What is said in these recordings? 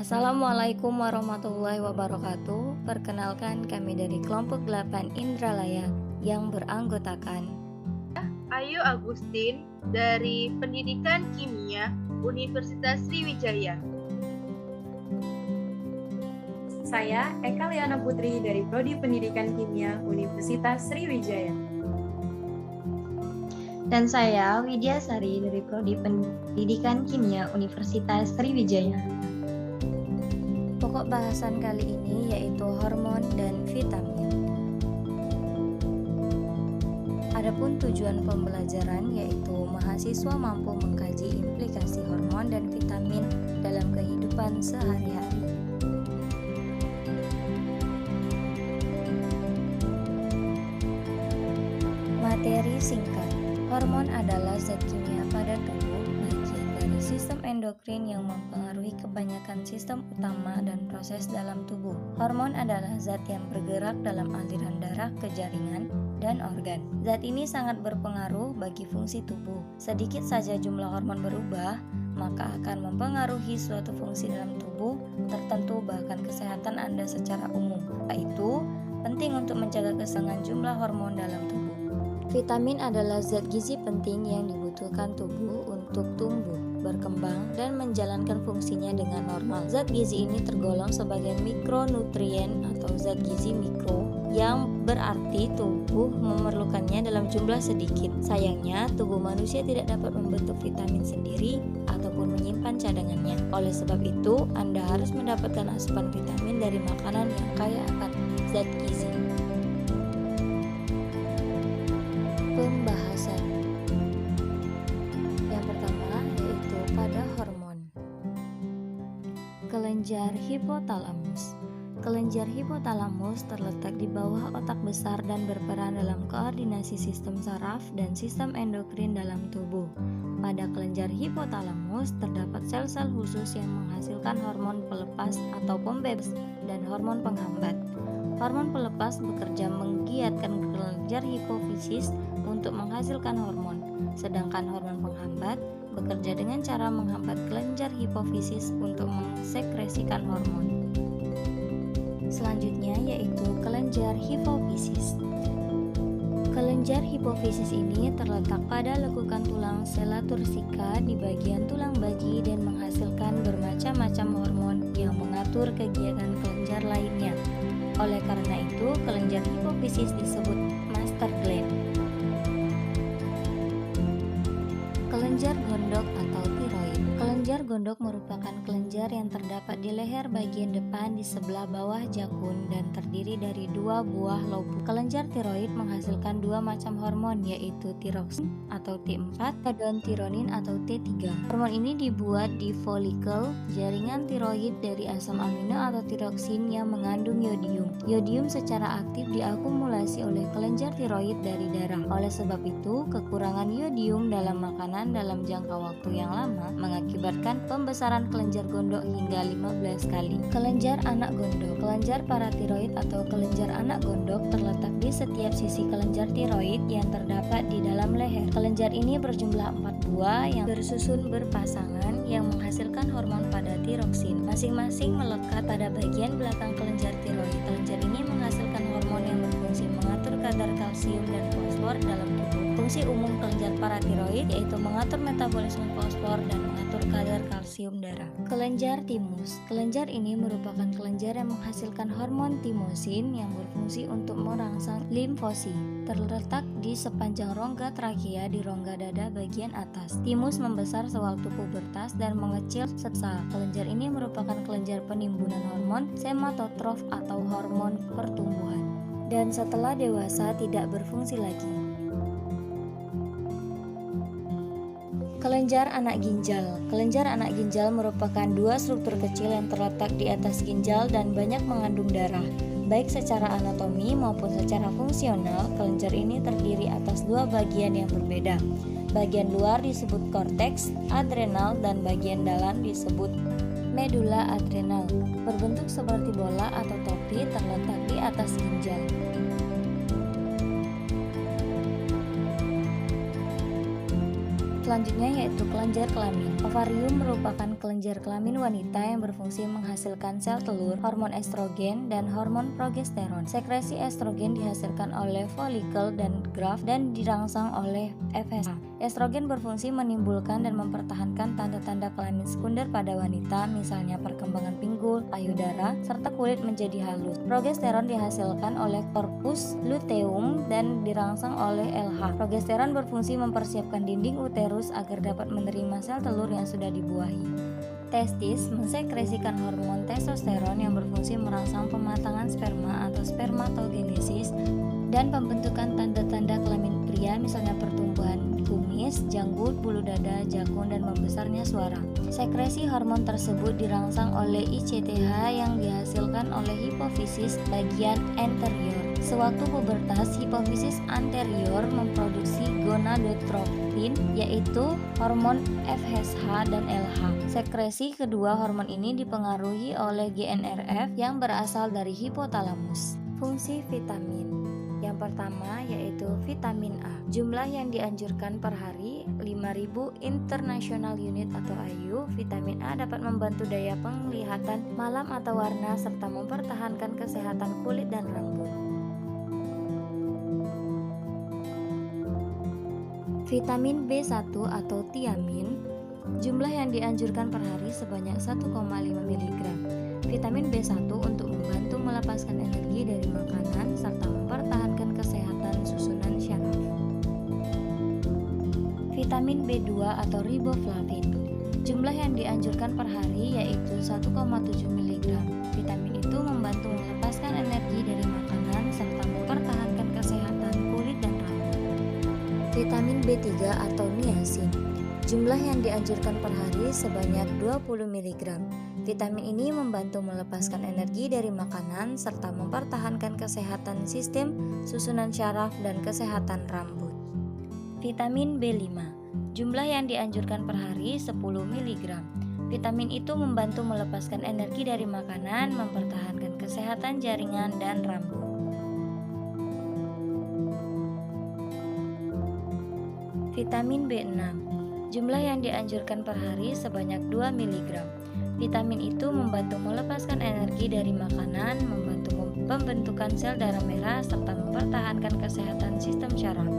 Assalamualaikum warahmatullahi wabarakatuh. Perkenalkan, kami dari kelompok 8 Indralaya yang beranggotakan Ayu Agustin dari Pendidikan Kimia Universitas Sriwijaya. Saya Eka Liana Putri dari Prodi Pendidikan Kimia Universitas Sriwijaya. Dan saya Widya Sari dari Prodi Pendidikan Kimia Universitas Sriwijaya. pokok bahasan kali ini yaitu hormon dan vitamin. Adapun tujuan pembelajaran yaitu mahasiswa mampu mengkaji implikasi hormon dan vitamin dalam kehidupan sehari-hari. Materi singkat. Hormon adalah zat kimia pada tubuh, bagian dari sistem endokrin yang mempengaruhi kebanyakan sistem utama dan proses dalam tubuh. Hormon adalah zat yang bergerak dalam aliran darah ke jaringan dan organ. Zat ini sangat berpengaruh bagi fungsi tubuh. Sedikit saja jumlah hormon berubah, maka akan mempengaruhi suatu fungsi dalam tubuh tertentu, bahkan kesehatan Anda secara umum. Karena itu, penting untuk menjaga keseimbangan jumlah hormon dalam tubuh. Vitamin adalah zat gizi penting yang dibutuhkan tubuh untuk tumbuh, berkembang, dan menjalankan fungsinya dengan normal. Zat gizi ini tergolong sebagai mikronutrien atau zat gizi mikro, yang berarti tubuh memerlukannya dalam jumlah sedikit. Sayangnya, tubuh manusia tidak dapat membentuk vitamin sendiri ataupun menyimpan cadangannya. Oleh sebab itu, Anda harus mendapatkan asupan vitamin dari makanan yang kaya akan zat gizi. Pembahasan yang pertama yaitu pada hormon. Kelenjar hipotalamus. Kelenjar hipotalamus terletak di bawah otak besar dan berperan dalam koordinasi sistem saraf dan sistem endokrin dalam tubuh. Pada kelenjar hipotalamus terdapat sel-sel khusus yang menghasilkan hormon pelepas atau pembebas dan hormon penghambat. Hormon pelepas bekerja menggiatkan kelenjar hipofisis untuk menghasilkan hormon, sedangkan hormon penghambat bekerja dengan cara menghambat kelenjar hipofisis untuk mensekresikan hormon. Selanjutnya yaitu kelenjar hipofisis. Kelenjar hipofisis ini terletak pada lekukan tulang sela tursika di bagian tulang bagi dan menghasilkan bermacam-macam hormon yang mengatur kegiatan kelenjar lainnya. Oleh karena itu, kelenjar hipofisis disebut master gland. Kelenjar gondok atau tiroid. Kelenjar gondok merupakan kelenjar yang terdapat di leher bagian depan di sebelah bawah jakun dan terdiri dari dua buah lobu. Kelenjar tiroid menghasilkan dua macam hormon, yaitu tiroksin atau T4 dan tironin atau T3. Hormon ini dibuat di folikel jaringan tiroid dari asam amino atau tiroksin yang mengandung yodium. Yodium secara aktif diakumulasi oleh kelenjar tiroid dari darah. Oleh sebab itu, kekurangan yodium dalam makanan dalam jangka waktu yang lama mengakibatkan pembesaran kelenjar gondok hingga 15 kali. Kelenjar anak gondok. Kelenjar paratiroid atau kelenjar anak gondok terletak di setiap sisi kelenjar tiroid yang terdapat di dalam leher. Kelenjar ini berjumlah 4 buah yang bersusun berpasangan yang menghasilkan hormon pada tiroksin. Masing-masing melekat pada bagian belakang kelenjar tiroid. Kelenjar ini menghasilkan hormon yang berfungsi mengatur kadar kalsium dan fosfor dalam tubuh. Fungsi umum kelenjar paratiroid yaitu mengatur metabolisme fosfor dan mengatur kadar kalsium darah. Kelenjar timus. Kelenjar ini merupakan kelenjar yang menghasilkan hormon timosin yang berfungsi untuk merangsang limfosit. Terletak di sepanjang rongga trakea di rongga dada bagian atas. Timus membesar sewaktu pubertas dan mengecil sesal. Kelenjar ini merupakan kelenjar penimbunan hormon sematotrof atau hormon pertumbuhan. Dan setelah dewasa tidak berfungsi lagi. Kelenjar anak ginjal. Kelenjar anak ginjal merupakan dua struktur kecil yang terletak di atas ginjal dan banyak mengandung darah. Baik secara anatomi maupun secara fungsional, kelenjar ini terdiri atas dua bagian yang berbeda. Bagian luar disebut korteks adrenal dan bagian dalam disebut medula adrenal. Berbentuk seperti bola atau topi terletak di atas ginjal. Selanjutnya yaitu kelenjar kelamin. Ovarium merupakan kelenjar kelamin wanita yang berfungsi menghasilkan sel telur, hormon estrogen, dan hormon progesteron. Sekresi estrogen dihasilkan oleh folikel dan graft dan dirangsang oleh FSH. Estrogen berfungsi menimbulkan dan mempertahankan tanda-tanda kelamin sekunder pada wanita, misalnya perkembangan pinggul, payudara, serta kulit menjadi halus. Progesteron dihasilkan oleh corpus luteum dan dirangsang oleh LH. Progesteron berfungsi mempersiapkan dinding uterus agar dapat menerima sel telur yang sudah dibuahi. Testis mensekresikan hormon testosteron yang berfungsi merangsang pematangan sperma atau spermatogenesis dan pembentukan tanda-tanda kelamin pria, misalnya pertumbuhan kumis, janggut, bulu dada, jakun, dan membesarnya suara. Sekresi hormon tersebut dirangsang oleh ICTH yang dihasilkan oleh hipofisis bagian anterior. Sewaktu pubertas, hipofisis anterior memproduksi gonadotropin, yaitu hormon FSH dan LH. Sekresi kedua hormon ini dipengaruhi oleh GnRF yang berasal dari hipotalamus. Fungsi vitamin. Yang pertama yaitu vitamin A. Jumlah yang dianjurkan per hari 5.000 international unit atau IU. Vitamin A dapat membantu daya penglihatan, malam atau warna, serta mempertahankan kesehatan kulit dan rambut. Vitamin B1 atau tiamin. Jumlah yang dianjurkan per hari sebanyak 1,5 mg. Vitamin B1 untuk membantu melepaskan energi dari makanan serta mempertahankan kesehatan susunan syaraf. Vitamin B2 atau riboflavin. Jumlah yang dianjurkan per hari yaitu 1,7 mg. Vitamin itu membantu melepaskan energi dari makanan serta mempertahankan kesehatan kulit dan rambut. Vitamin B3 atau niacin. Jumlah yang dianjurkan per hari sebanyak 20 mg. Vitamin ini membantu melepaskan energi dari makanan serta mempertahankan kesehatan sistem susunan syaraf dan kesehatan rambut. Vitamin B5. Jumlah yang dianjurkan per hari 10 mg. Vitamin itu membantu melepaskan energi dari makanan, mempertahankan kesehatan jaringan dan rambut. Vitamin B6. Jumlah yang dianjurkan per hari sebanyak 2 mg. Vitamin itu membantu melepaskan energi dari makanan, membantu pembentukan sel darah merah, serta mempertahankan kesehatan sistem syaraf.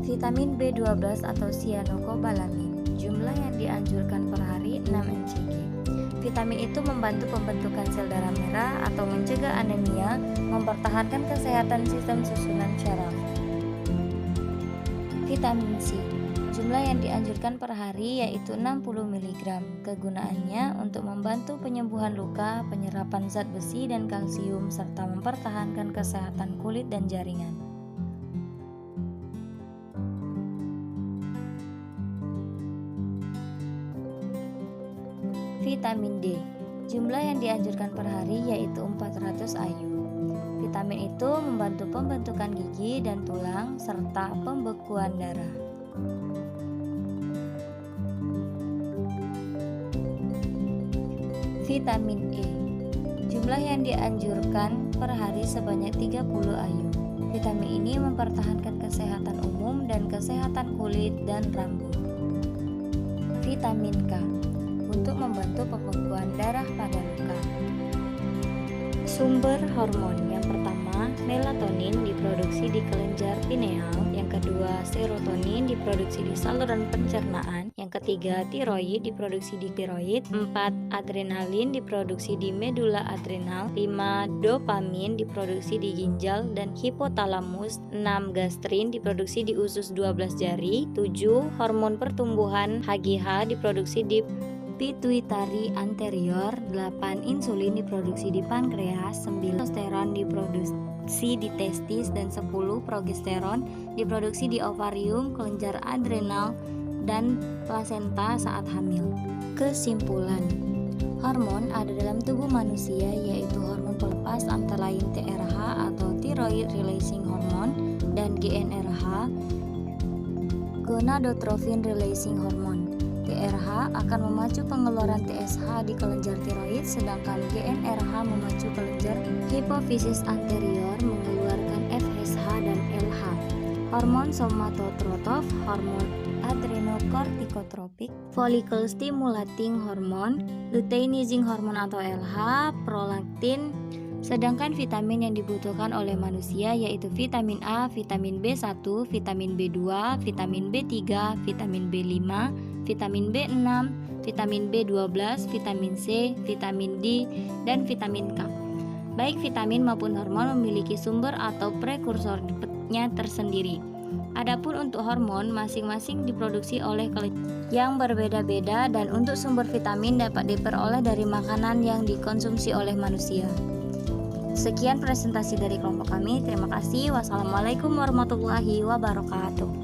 Vitamin B12 atau cyanocobalamin. Jumlah yang dianjurkan per hari 6 mcg. Vitamin itu membantu pembentukan sel darah merah atau mencegah anemia, mempertahankan kesehatan sistem susunan syaraf. Vitamin C. Jumlah yang dianjurkan per hari yaitu 60 mg. Kegunaannya untuk membantu penyembuhan luka, penyerapan zat besi dan kalsium, serta mempertahankan kesehatan kulit dan jaringan. Vitamin D. Jumlah yang dianjurkan per hari yaitu 400 IU. Vitamin itu membantu pembentukan gigi dan tulang serta pembekuan darah. Vitamin E. Jumlah yang dianjurkan per hari sebanyak 30 IU. Vitamin ini mempertahankan kesehatan umum dan kesehatan kulit dan rambut. Vitamin K. Untuk membantu pembekuan darah pada luka. Sumber hormon. Yang pertama, melatonin diproduksi di kelenjar pineal. Yang kedua, serotonin diproduksi di saluran pencernaan. Yang ketiga, tiroid diproduksi di tiroid. 4. Adrenalin diproduksi di medula adrenal. 5. Dopamin diproduksi di ginjal dan hipotalamus. 6. Gastrin diproduksi di usus 12 jari. 7. Hormon pertumbuhan HGH diproduksi di pituitari anterior. 8. Insulin diproduksi di pankreas. 9. Testosteron diproduksi di testis. Dan 10. Progesteron diproduksi di ovarium, kelenjar adrenal, dan plasenta saat hamil. Kesimpulan, hormon ada dalam tubuh manusia yaitu hormon pelepas antara lain TRH atau thyroid releasing hormone dan GnRH, gonadotropin releasing hormone. TRH akan memacu pengeluaran TSH di kelenjar tiroid, sedangkan GnRH memacu kelenjar hipofisis anterior mengeluarkan FSH dan LH. hormon somatotrofik, hormon adrenokortikotropik, follicle stimulating hormone, luteinizing hormone atau LH, prolaktin. Sedangkan vitamin yang dibutuhkan oleh manusia yaitu vitamin A, vitamin B1, vitamin B2, vitamin B3, vitamin B5, vitamin B6, vitamin B12, vitamin C, vitamin D, dan vitamin K. Baik vitamin maupun hormon memiliki sumber atau prekursornya tersendiri. Adapun untuk hormon, masing-masing diproduksi oleh kelenjar yang berbeda-beda dan untuk sumber vitamin dapat diperoleh dari makanan yang dikonsumsi oleh manusia. Sekian presentasi dari kelompok kami. Terima kasih. Wassalamualaikum warahmatullahi wabarakatuh.